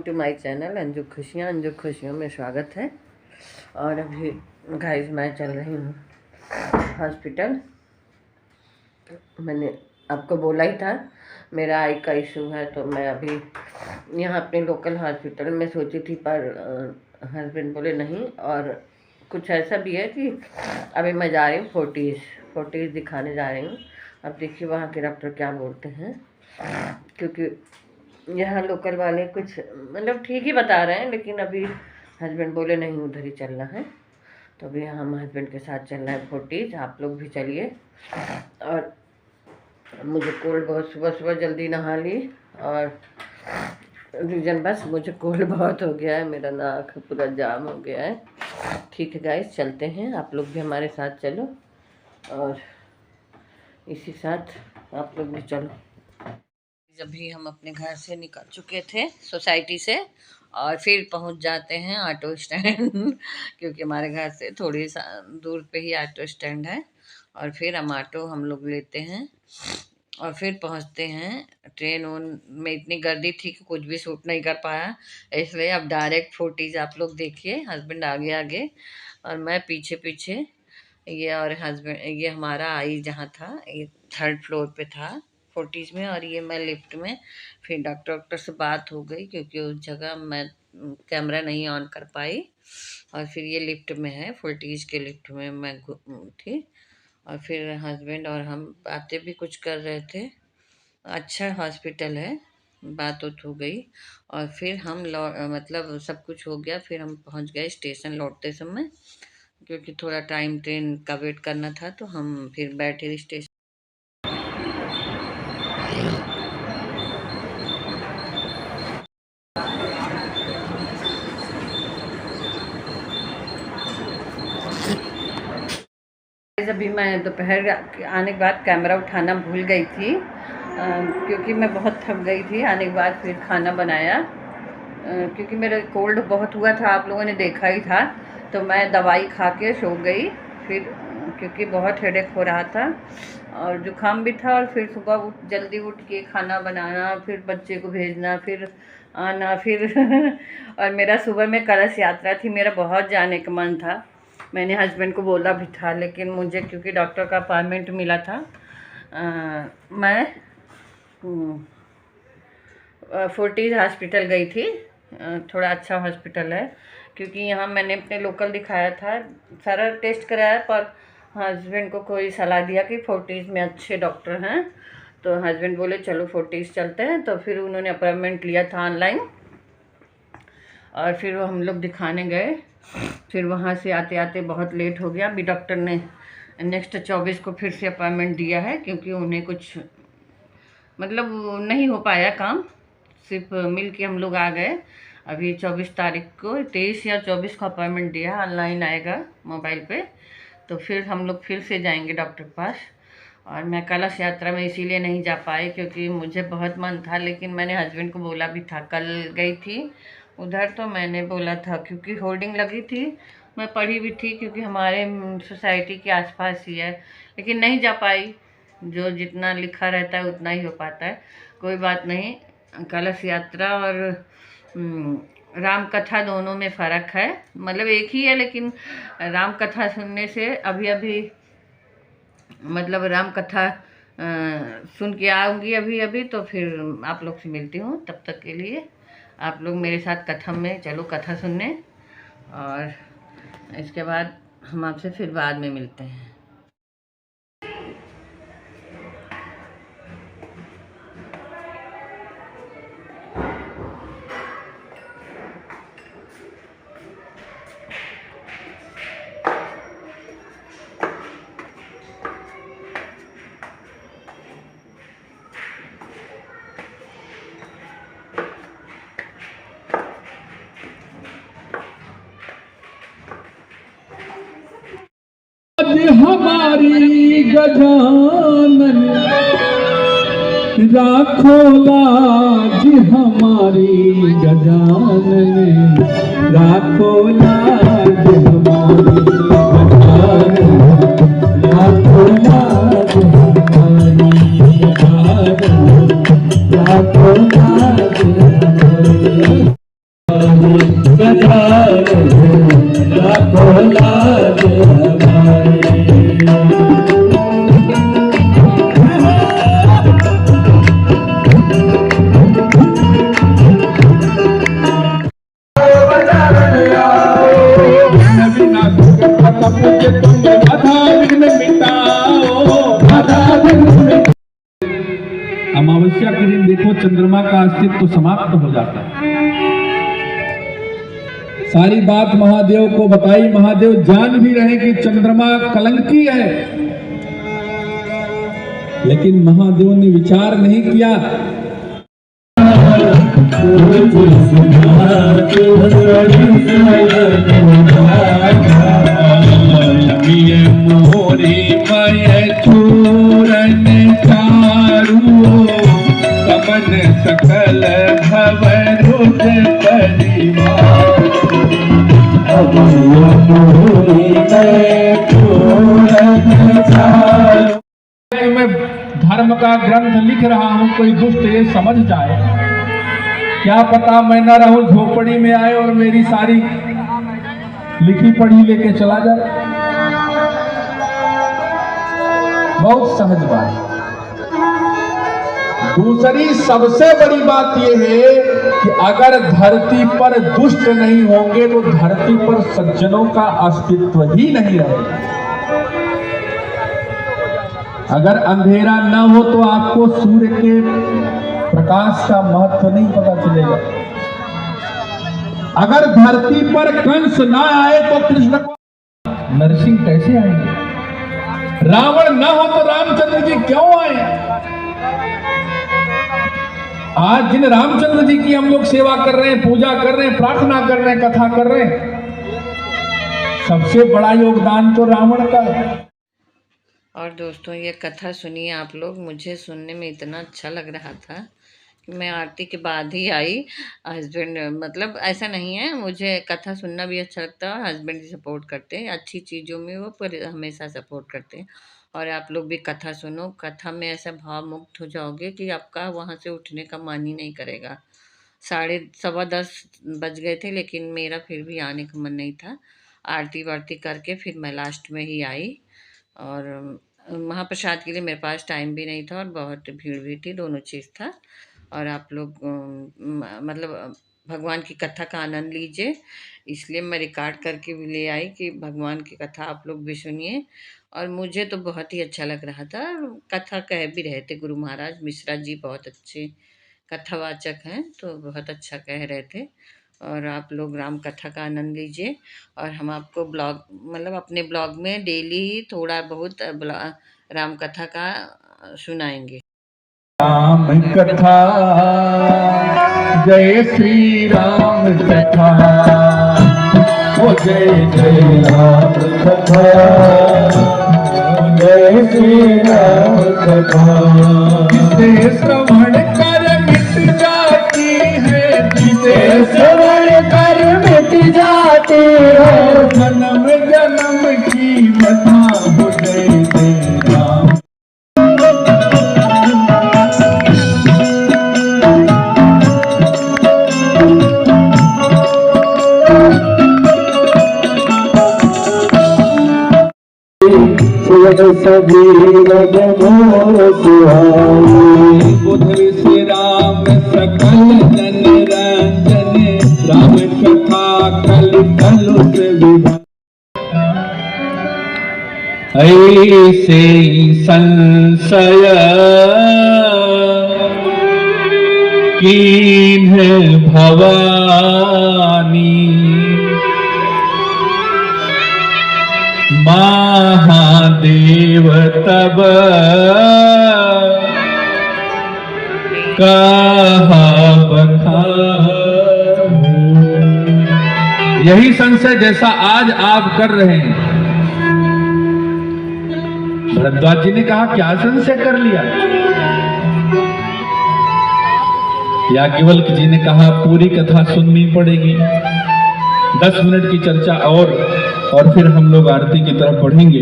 To my channel Anju खुशियों में स्वागत है। और अभी गाइस मैं चल रही हूँ हॉस्पिटल। मैंने आपको बोला ही था मेरा आई का इशू है, तो मैं अभी यहाँ अपने लोकल हॉस्पिटल में सोची थी, पर हस्बैंड बोले नहीं। और कुछ ऐसा भी है कि अभी मैं जा रही हूँ फोर्टीज़ दिखाने जा रही हूँ। अब देखिए वहाँ के डॉक्टर क्या बोलते हैं, क्योंकि यहाँ लोकल वाले कुछ मतलब ठीक ही बता रहे हैं, लेकिन अभी हस्बैंड बोले नहीं उधर ही चलना है। तो अभी हम हस्बैंड के साथ चल रहे हैं फोर्टीज़। आप लोग भी चलिए। और मुझे कोल्ड बहुत, सुबह जल्दी नहा ली, और रीज़न बस मुझे कोल्ड बहुत हो गया है, मेरा नाक पूरा जाम हो गया है। ठीक है गाइस, चलते हैं, आप लोग भी हमारे साथ चलो और इसी साथ आप लोग भी चलो। जब भी हम अपने घर से निकल चुके थे सोसाइटी से, और फिर पहुंच जाते हैं ऑटो स्टैंड क्योंकि हमारे घर से थोड़ी सा दूर पे ही ऑटो स्टैंड है। और फिर हम लोग लेते हैं और फिर पहुंचते हैं। ट्रेन में इतनी गर्दी थी कि कुछ भी शूट नहीं कर पाया, इसलिए अब डायरेक्ट फोर्टीज़ आप लोग देखिए। हस्बैंड आगे आगे और मैं पीछे पीछे। ये और हस्बैंड, ये हमारा आई जहाँ था, ये 3rd फ्लोर पे था फोर्टीज़ में, और ये मैं लिफ्ट में। फिर डॉक्टर से बात हो गई क्योंकि उस जगह मैं कैमरा नहीं ऑन कर पाई। और फिर ये लिफ्ट में है, फोर्टीज़ के लिफ्ट में मैं थी। और फिर हस्बैंड और हम बातें भी कुछ कर रहे थे। अच्छा हॉस्पिटल है, बात हो गई। और फिर हम मतलब सब कुछ हो गया। फिर हम पहुंच गए स्टेशन लौटते समय, क्योंकि थोड़ा टाइम ट्रेन का वेट करना था, तो हम फिर बैठे स्टेशन। अभी मैं दोपहर आने के बाद कैमरा उठाना भूल गई थी, क्योंकि मैं बहुत थक गई थी। आने के बाद फिर खाना बनाया, क्योंकि मेरा कोल्ड बहुत हुआ था, आप लोगों ने देखा ही था। तो मैं दवाई खा के सो गई फिर, क्योंकि बहुत हेडेक हो रहा था और जुकाम भी था। और फिर सुबह जल्दी उठ के खाना बनाना, फिर बच्चे को भेजना, फिर आना, फिर और मेरा सुबह में कलश यात्रा थी, मेरा बहुत जाने का मन था। मैंने हस्बैंड को बोला भी था, लेकिन मुझे क्योंकि डॉक्टर का अपॉइंटमेंट मिला था, मैं फोर्टीज़ हॉस्पिटल गई थी। थोड़ा अच्छा हॉस्पिटल है, क्योंकि यहाँ मैंने अपने लोकल दिखाया था, सारा टेस्ट कराया, पर हस्बैंड को कोई सलाह दिया कि फोर्टीज़ में अच्छे डॉक्टर हैं। तो हस्बैंड बोले चलो फोर्टीज़ चलते हैं। तो फिर उन्होंने अपॉइंटमेंट लिया था ऑनलाइन, और फिर वो हम लोग दिखाने गए। फिर वहाँ से आते आते बहुत लेट हो गया। अभी डॉक्टर ने नेक्स्ट 24 को फिर से अपॉइंटमेंट दिया है, क्योंकि उन्हें कुछ मतलब नहीं हो पाया काम, सिर्फ मिल के हम लोग आ गए। अभी 24 तारीख को, 23 या 24 को अपॉइंटमेंट दिया, ऑनलाइन आएगा मोबाइल पे। तो फिर हम लोग फिर से जाएंगे डॉक्टर के पास। और मैं कलश यात्रा में इसीलिए नहीं जा पाई, क्योंकि मुझे बहुत मन था, लेकिन मैंने हस्बैंड को बोला भी था। कल गई थी उधर, तो मैंने बोला था, क्योंकि होर्डिंग लगी थी, मैं पढ़ी भी थी, क्योंकि हमारे सोसाइटी के आसपास ही है, लेकिन नहीं जा पाई। जो जितना लिखा रहता है उतना ही हो पाता है। कोई बात नहीं। कलश यात्रा और राम कथा दोनों में फ़र्क है, मतलब एक ही है, लेकिन राम कथा सुनने से अभी मतलब राम कथा सुन के आऊँगी अभी, तो फिर आप लोग से मिलती हूँ। तब तक के लिए आप लोग मेरे साथ कथा में चलो, कथा सुनने, और इसके बाद हम आपसे फिर बाद में मिलते हैं। हमारी गजानन राखो लाज, हमारी गजानन राखो लाज, हमारी गजानन राखो लाज, हमारी गजानन राखो लाज। गजानन लाखों लाज हमारे। अमावस्या के दिन देखो चंद्रमा का अस्तित्व तो समाप्त हो जाता है। सारी बात महादेव को बताई, महादेव जान भी रहे कि चंद्रमा कलंकी है, लेकिन महादेव ने विचार नहीं किया। मोरी मय चूरन चारू कमन सकल भव रुद परिवार। मैं धर्म का ग्रंथ लिख रहा हूं, कोई दुष्ट ये समझ जाए, क्या पता मैं न रहूं झोपड़ी में आए और मेरी सारी लिखी पढ़ी लेके चला जाए। बहुत सहज बात। दूसरी सबसे बड़ी बात यह है कि अगर धरती पर दुष्ट नहीं होंगे तो धरती पर सज्जनों का अस्तित्व ही नहीं रहेगा। अगर अंधेरा न हो तो आपको सूर्य के प्रकाश का महत्व नहीं पता चलेगा। अगर धरती पर कंस ना आए तो कृष्ण को नरसिंह कैसे आएंगे? रावण न हो तो रामचंद्र जी क्यों आए? आज जिन रामचंद्र जी की हम लोग सेवा कर रहे हैं, पूजा कर रहे हैं, प्रार्थना कर रहे हैं, कथा कर रहे हैं, सबसे बड़ा योगदान तो रावण का है। और दोस्तों ये कथा सुनिए आप लोग। मुझे सुनने में इतना अच्छा लग रहा था कि मैं आरती के बाद ही आई। हस्बैंड मतलब ऐसा नहीं है, मुझे कथा सुनना भी अच्छा लगता है। हस्बैंड सपोर्ट करते हैं अच्छी चीज़ों में, वो पर हमेशा सपोर्ट करते हैं। और आप लोग भी कथा सुनो। कथा में ऐसा भाव मुक्त हो जाओगे कि आपका वहाँ से उठने का मन ही नहीं करेगा। 10:15 बज गए थे, लेकिन मेरा फिर भी आने का मन नहीं था। आरती वारती करके फिर मैं लास्ट में ही आई। और महाप्रसाद के लिए मेरे पास टाइम भी नहीं था और बहुत भीड़ भी थी, दोनों चीज़ था। और आप लोग मतलब भगवान की कथा का आनंद लीजिए, इसलिए मैं रिकॉर्ड करके भी ले आई कि भगवान की कथा आप लोग भी सुनिए। और मुझे तो बहुत ही अच्छा लग रहा था। कथा कह भी रहे थे गुरु महाराज मिश्रा जी, बहुत अच्छे कथावाचक हैं, तो बहुत अच्छा कह रहे थे। और आप लोग राम कथा का आनंद लीजिए। और हम आपको ब्लॉग मतलब अपने ब्लॉग में डेली थोड़ा बहुत राम कथा का सुनाएंगे। राम कथा जय श्री राम कथा, ओ जय जय राम कथा, जय श्री राम कथा। जिसे श्रवण कर मिट जाती है, जिसे श्रवण कर मिट जाती है, जन्म जन्म की बता हो जय जय राम। सभी रग मोर सुहाई, बुध श्री राम सकल जन रंजन, राम कथा कल कलुष विभा। ऐसे संशय कीन्ह भवानी, महादेव तब कहा बखान। यही संशय जैसा आज आप कर रहे हैं। भरद्वाज जी ने कहा क्या संशय कर लिया? याज्ञवल्क्य जी ने कहा पूरी कथा सुननी पड़ेगी, 10 मिनट की चर्चा और फिर हम लोग आरती की तरफ बढ़ेंगे।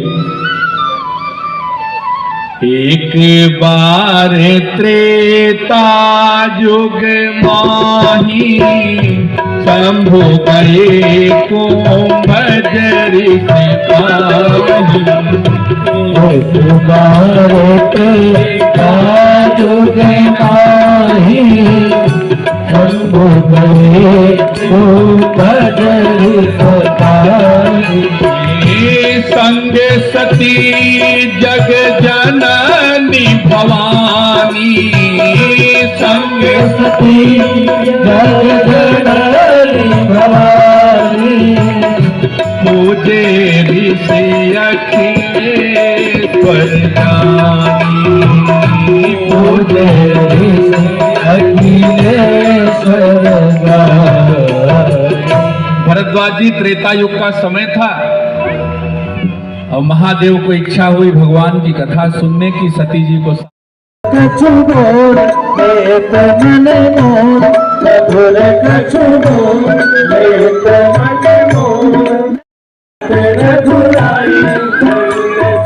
एक बार त्रेता युग माही, शंभु गए को बजरी से पाही तुम्हारे पे काजुगे माही शंभु गए को बजरी से पाही संग सती जग जननी भवानी संग सती जग जननी भवानी पूजे ऋषि अखिलेश्वर ज्ञानी पूजे ऋषि अखिलेश्वर ज्ञानी। भरद्वाज जी त्रेता युग का समय था और महादेव को इच्छा हुई भगवान की कथा सुनने की। सती जी को कछु बोल एक मन मोर मधुर कछु बोल एक मन मोर तेरे धुलाई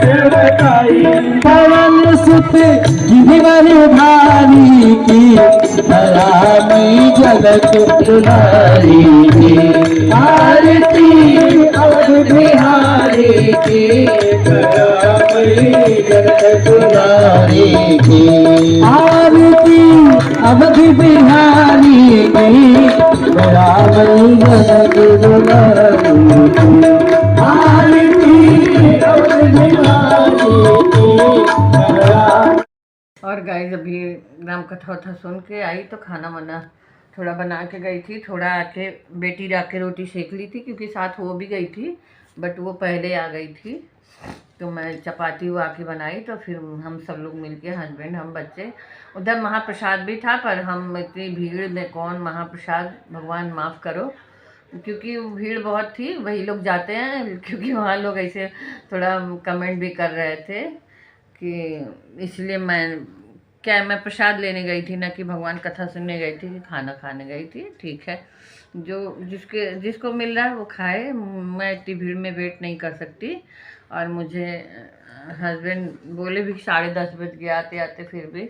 सेवकाई पवन सुत गिरिवर भारी की दयामयी जगत दुलारी की आरती अवध बिहारी की दयामयी जगत दुलारी की आरती अवध बिहारी की दयामयी जगत दुलारी की आरती अवध बिहारी की। और गाइस अभी राम कथा वथा सुन के आई तो खाना वाना थोड़ा बना के गई थी, थोड़ा आके बेटी जाके रोटी सेक ली थी क्योंकि साथ वो भी गई थी बट वो पहले आ गई थी। तो मैं चपाती वो आके बनाई तो फिर हम सब लोग मिलके हस्बैंड हम बच्चे, उधर महाप्रसाद भी था पर हम इतनी भीड़ में कौन महाप्रसाद, भगवान माफ़ करो क्योंकि भीड़ बहुत थी, वही लोग जाते हैं क्योंकि वहाँ लोग ऐसे थोड़ा कमेंट भी कर रहे थे कि इसलिए मैं प्रसाद लेने गई थी ना कि भगवान कथा सुनने गई थी कि खाना खाने गई थी। ठीक है, जो जिसको मिल रहा है वो खाए, मैं इतनी भीड़ में वेट नहीं कर सकती। और मुझे हस्बैंड बोले भी 10:30 बज गए आते आते, फिर भी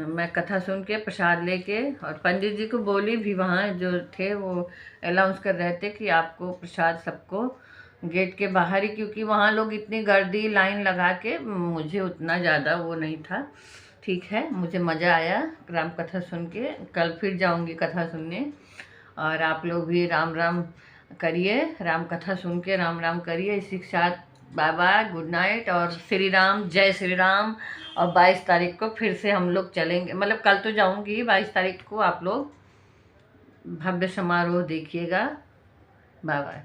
मैं कथा सुन के प्रसाद लेके, और पंडित जी को बोली भी, वहाँ जो थे वो अनाउंस कर रहे थे कि आपको प्रसाद सबको गेट के बाहर ही, क्योंकि वहाँ लोग इतनी गर्दी लाइन लगा के, मुझे उतना ज़्यादा वो नहीं था। ठीक है, मुझे मज़ा आया राम कथा सुन के, कल फिर जाऊँगी कथा सुनने। और आप लोग भी राम राम करिए, राम कथा सुन के राम राम करिए। इसी के साथ बाय बाय, गुड नाइट और श्री राम, जय श्री राम। और 22 तारीख को फिर से हम लोग चलेंगे, मतलब कल तो जाऊँगी, 22 तारीख को आप लोग भव्य समारोह देखिएगा। Bye bye.